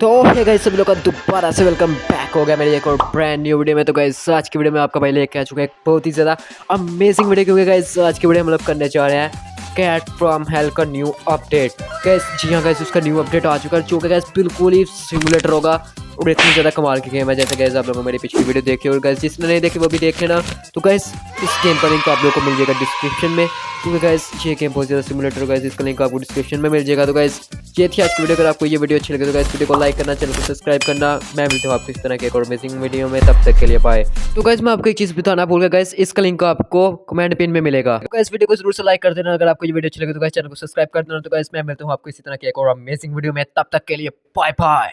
तो hey guys सभी लोग का दोबारा से वेलकम बैक हो गया मेरी एक और ब्रांड न्यू वीडियो में। तो गाइस आज की वीडियो में आपका भाई लेके आ चुका है एक बहुत ही ज़्यादा अमेजिंग वीडियो, क्योंकि गाइस आज की वीडियो हम लोग करने जा रहे हैं कैट फ्रॉम हेल का न्यू अपडेट। गाइस जी हाँ गाइस, उसका न्यू अपडेट आ चुका है जो कि गाइस बिल्कुल ही सिमुलेटर होगा और इतनी ज़्यादा कमाल की गेम है। जैसे गाइस आप लोगों मेरी पिछली वीडियो देखी और गाइस जिसने नहीं देखी वो भी देख लेना। तो गाइस इस गेम का लिंक आप लोगों को मिल जाएगा डिस्क्रिप्शन में, क्योंकि गाइस ये गेम बहुत ज़्यादा सिमुलेटर गाइस, इसका लिंक आपको डिस्क्रिप्शन में मिल जाएगा। तो गाइस ये थी आज की वीडियो। अगर आपको ये वीडियो अच्छी लगे तो गाइस वीडियो को लाइक करना, चैनल को सब्सक्राइब करना। मैं मिलता हूँ आपको इस तरह के एक और अमेजिंग वीडियो में, तब तक के लिए बाय। तो गाइस मैं आपको एक चीज़ बताना भूल गया गाइस, इसका लिंक आपको कमेंट पिन में मिलेगा। तो गाइस वीडियो को जरूर से लाइक कर देना। अगर आपको ये वीडियो अच्छी लगे तो गाइस चैनल को सब्सक्राइब कर देना। तो गाइस मैं मिलता हूँ आपको इसी तरह के एक और अमेजिंग वीडियो में, तब तक के लिए बाय बाय।